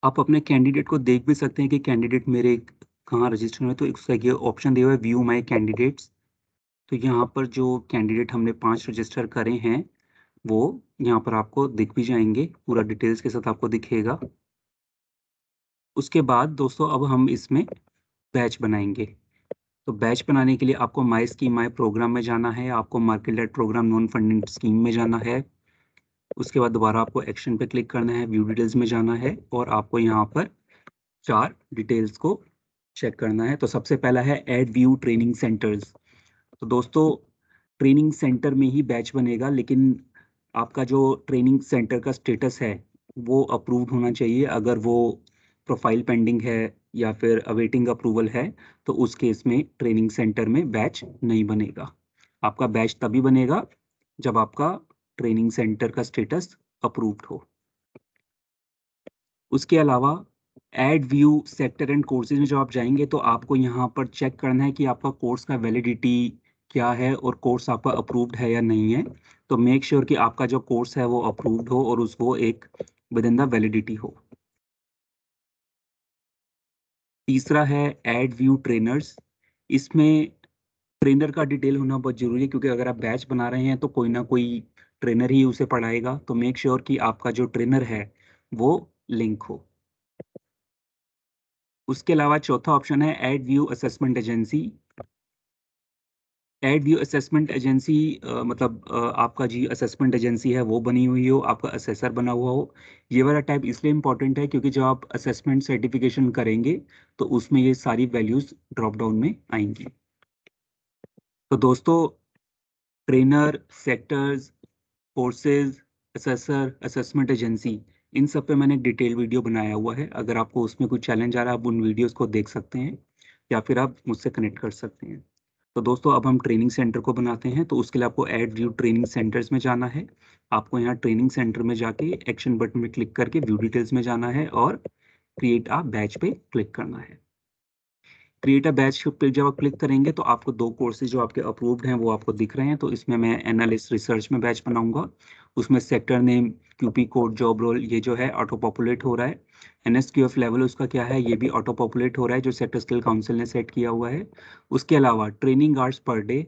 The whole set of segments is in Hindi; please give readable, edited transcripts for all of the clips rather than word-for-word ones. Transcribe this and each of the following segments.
आप अपने कैंडिडेट को देख भी सकते हैं कि कैंडिडेट मेरे कहाँ रजिस्टर हुए। तो उसका ये ऑप्शन दिया हुआ है व्यू माई कैंडिडेट्स। तो यहाँ पर जो कैंडिडेट हमने 5 रजिस्टर करे हैं वो यहाँ पर आपको दिख भी जाएंगे, पूरा डिटेल्स के साथ आपको दिखेगा। उसके बाद दोस्तों अब हम इसमें बैच बनाएंगे। तो बैच बनाने के लिए आपको माई स्कीम माई प्रोग्राम में जाना है, आपको market led programme non funding scheme में जाना है। उसके बाद दोबारा आपको एक्शन पे क्लिक करना है, व्यू डिटेल्स में जाना है और आपको यहाँ पर 4 डिटेल्स को चेक करना है। तो सबसे पहला है ऐड व्यू ट्रेनिंग सेंटर्स। तो दोस्तों ट्रेनिंग सेंटर में ही बैच बनेगा, लेकिन आपका जो ट्रेनिंग सेंटर का स्टेटस है वो अप्रूव्ड होना चाहिए। अगर वो प्रोफाइल पेंडिंग है या फिर अवेटिंग अप्रूवल है तो उस केस में ट्रेनिंग सेंटर में बैच नहीं बनेगा। आपका बैच तभी बनेगा जब आपका ट्रेनिंग सेंटर का स्टेटस अप्रूव्ड हो। उसके अलावा add view sector and courses में जब आप जाएंगे तो आपको यहाँ पर चेक करना है कि आपका कोर्स का वैलिडिटी क्या है और कोर्स आपका अप्रूव्ड है या नहीं है। तो मेक श्योर कि आपका जो कोर्स है वो अप्रूव्ड हो और उसको एक विद इन द वैलिडिटी हो। तीसरा है ऐड व्यू ट्रेनर्स। इसमें ट्रेनर का डिटेल होना बहुत जरूरी है, क्योंकि अगर आप बैच बना रहे हैं तो कोई ना कोई ट्रेनर ही उसे पढ़ाएगा। तो मेक श्योर कि आपका जो ट्रेनर है वो लिंक हो। उसके अलावा चौथा ऑप्शन है add view assessment agency. Add view assessment agency मतलब आपका जी असेसमेंट एजेंसी है वो बनी हुई हो, आपका असेसर बना हुआ हो। ये वाला टाइप इसलिए इम्पोर्टेंट है क्योंकि जब आप असेसमेंट सर्टिफिकेशन करेंगे तो उसमें ये सारी वैल्यूज ड्रॉप डाउन में आएंगी। तो दोस्तों trainer, sectors, courses, assessor, assessment agency, इन सब पे मैंने एक डिटेल वीडियो बनाया हुआ है। अगर आपको उसमें कुछ चैलेंज आ रहा है आप उन वीडियोस को देख सकते हैं या फिर आप मुझसे कनेक्ट कर सकते हैं। तो दोस्तों अब हम ट्रेनिंग सेंटर को बनाते हैं। तो उसके लिए आपको ऐड व्यू ट्रेनिंग सेंटर्स में जाना है। आपको यहाँ ट्रेनिंग सेंटर में जाके एक्शन बटन में क्लिक करके व्यू डिटेल्स में जाना है और क्रिएट अ बैच पे क्लिक करना है। क्रिएट अ बैच पे जब आप क्लिक करेंगे तो आपको 2 कोर्सेज जो आपके अप्रूव्ड हैं वो आपको दिख रहे हैं। तो इसमें मैं एनालिस्ट रिसर्च में बैच बनाऊंगा। उसमें sector name, QP code, job role ये जो है ऑटो पॉपुलेट हो रहा है। एनएसक्यूएफ लेवल उसका क्या है ये भी ऑटो पॉपुलेट हो रहा है जो सेक्टर स्किल काउंसिल ने सेट किया हुआ है। उसके अलावा ट्रेनिंग आवर्स पर डे,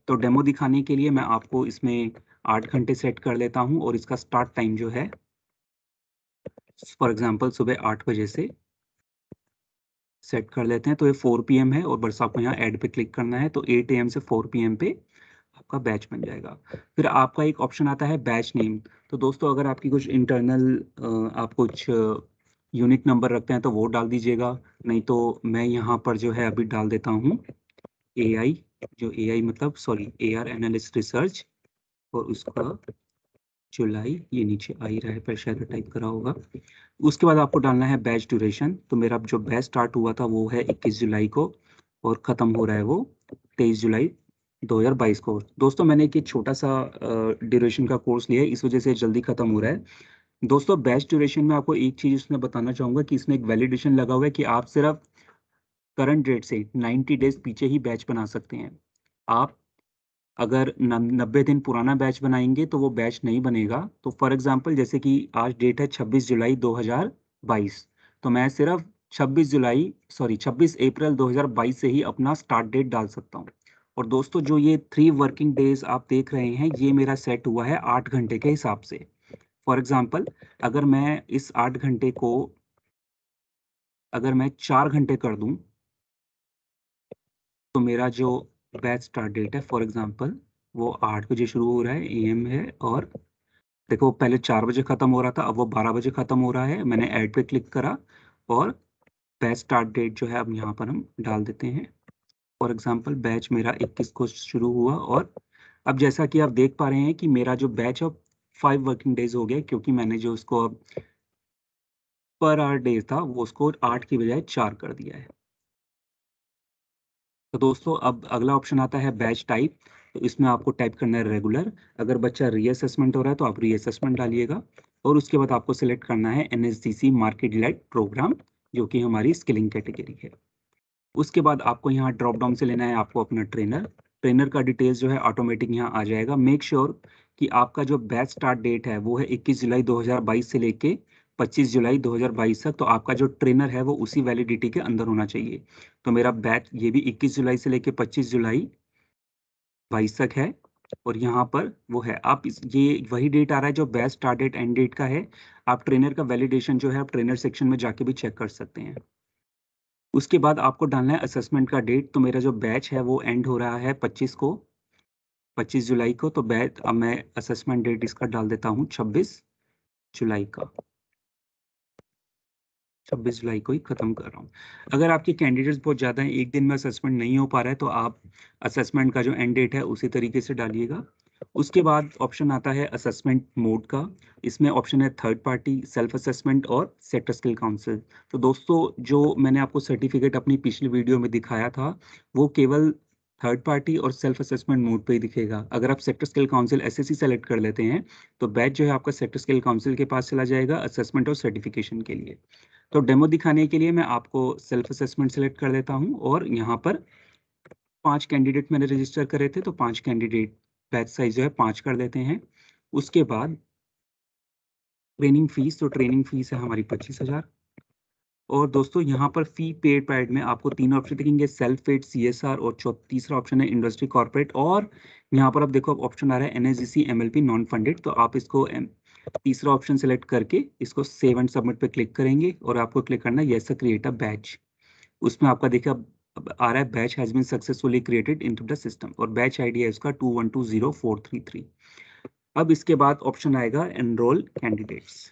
तो डेमो दिखाने के लिए मैं आपको इसमें 8 घंटे सेट कर लेता हूँ और इसका स्टार्ट टाइम जो है फॉर एग्जाम्पल सुबह 8 बजे से सेट कर लेते हैं। तो ये 4 PM है और बस आपको यहाँ ऐड पे क्लिक करना है। तो 8 AM से 4 PM पे आपका बैच बन जाएगा। फिर आपका एक ऑप्शन आता है बैच नेम। तो दोस्तों अगर आपकी कुछ इंटरनल आप कुछ यूनिक नंबर रखते हैं तो वो डाल दीजिएगा, नहीं तो मैं यहाँ पर जो है अभी डाल देता हूँ AI, जो AI मतलब सॉरी AR एनालिस्ट रिसर्च और उसका जुलाई, ये नीचे आ ही रहा है पर शायद टाइप करा होगा। उसके बाद आपको डालना है बैच ड्यूरेशन। तो मेरा जो बैच स्टार्ट हुआ था वो है 21 जुलाई को और ख़त्म हो रहा है वो 23 जुलाई 2022 को। दोस्तों मैंने एक छोटा सा ड्यूरेशन का कोर्स लिया है, इस वजह से जल्दी ख़त्म हो रहा है। दोस्तों बैच ड्यूरेशन में आपको एक चीज़ इसमें बताना चाहूँगा कि इसमें एक वैलिडेशन लगा हुआ है कि आप सिर्फ करंट डेट से 90 डेज पीछे ही बैच बना सकते हैं। आप अगर 90 दिन पुराना बैच बनाएंगे तो वो बैच नहीं बनेगा। तो फॉर एग्जांपल जैसे कि आज डेट है 26 जुलाई 2022, तो मैं सिर्फ 26 अप्रैल 2022 से ही अपना स्टार्ट डेट डाल सकता हूँ। और दोस्तों जो ये 3 वर्किंग डेज आप देख रहे हैं ये मेरा सेट हुआ है 8 घंटे के हिसाब से। फॉर एग्जाम्पल अगर मैं इस 8 घंटे को अगर मैं 4 घंटे कर दूं तो मेरा जो बैच स्टार्ट डेट है फॉर एग्जांपल वो 8 बजे शुरू हो रहा है AM है और देखो पहले 4 बजे खत्म हो रहा था, अब वो 12 बजे खत्म हो रहा है। मैंने ऐड पे क्लिक करा और बैच स्टार्ट डेट जो है अब यहाँ पर हम डाल देते हैं। फॉर एग्जांपल बैच मेरा 21 को शुरू हुआ और अब जैसा कि आप देख पा रहे हैं कि मेरा जो बैच अब 5 वर्किंग डेज हो गया, क्योंकि मैंने जो उसको अब पर आवर डेज था वो उसको 8 की बजाय 4 कर दिया है। तो दोस्तों अब अगला ऑप्शन आता है बैच टाइप। तो इसमें आपको टाइप करना है रेगुलर। अगर बच्चा रीअसेसमेंट हो रहा है तो आप रीअसेसमेंट डालिएगा और उसके बाद आपको सिलेक्ट करना है NSDC मार्केट लेड प्रोग्राम, जो कि हमारी स्किलिंग कैटेगरी है। उसके बाद आपको यहाँ ड्रॉप डाउन से लेना है आपको अपना ट्रेनर। ट्रेनर का डिटेल्स जो है ऑटोमेटिक यहाँ आ जाएगा। मेक श्योर कि आपका जो बैच स्टार्ट डेट है वो है 21 जुलाई 2022 से लेके 25 जुलाई 2022 तक, तो आपका जो ट्रेनर है वो उसी वैलिडिटी के अंदर होना चाहिए। तो मेरा बैच ये भी 21 जुलाई से लेके 25 जुलाई 22 तक है, और यहाँ पर वो है, आप ये वही डेट आ रहा है जो batch start date end date का है। आप ट्रेनर का वैलिडेशन जो है आप ट्रेनर सेक्शन में जाके भी चेक कर सकते हैं। उसके बाद आपको डालना है असेसमेंट का डेट। तो मेरा जो बैच है वो एंड हो रहा है 25 जुलाई को। तो बैच, अब मैं असेसमेंट डेट इसका डाल देता हूँ 26 जुलाई का। 26 जुलाई को ही खत्म कर रहा हूँ। अगर आपके कैंडिडेट्स बहुत ज़्यादा हैं, एक दिन में असेसमेंट नहीं हो पा रहा है, तो आप असेसमेंट का जो एंड डेट है उसी तरीके से डालिएगा। उसके बाद ऑप्शन आता है असेसमेंट मोड का। इसमें ऑप्शन है थर्ड पार्टी, सेल्फ असेसमेंट और सेक्टर स्किल काउंसिल। तो दोस्तों, जो मैंने आपको सर्टिफिकेट अपनी पिछली वीडियो में दिखाया था, वो केवल थर्ड पार्टी और सेल्फ असेसमेंट मोड पे ही दिखेगा। अगर आप sector skill council SSC select कर लेते हैं, तो बैच जो है आपका सेक्टर स्किल काउंसिल के पास चला जाएगा असेसमेंट और सर्टिफिकेशन के लिए। तो डेमो दिखाने के लिए मैं आपको सेल्फ असेसमेंट सेलेक्ट कर देता हूँ, और यहाँ पर 5 कैंडिडेट मैंने रजिस्टर करे थे, तो 5 कैंडिडेट बैच साइज जो है 5 कर देते हैं। उसके बाद ट्रेनिंग फीस, तो ट्रेनिंग फीस है हमारी 25,000। और दोस्तों, यहाँ पर फी पेड पैड में आपको 3 ऑप्शन दिखेंगे, सेल्फ पेड, सीएसआर, और तीसरा ऑप्शन है इंडस्ट्री कॉर्पोरेट। और यहाँ पर आप देखो ऑप्शन आ रहा है एनएसजीसी एमएलपी नॉन फंडेड। तो आप इसको तीसरा ऑप्शन सेलेक्ट करके इसको सेव एंड सबमिट पे क्लिक करेंगे, और आपको क्लिक करना है यस क्रिएट अ बैच। उसमें आपका देखिए अब आ रहा है batch has been successfully created into the system, और बैच आईडी है इसका 2120,433। अब इसके बाद ऑप्शन आएगा एनरोल कैंडिडेट्स।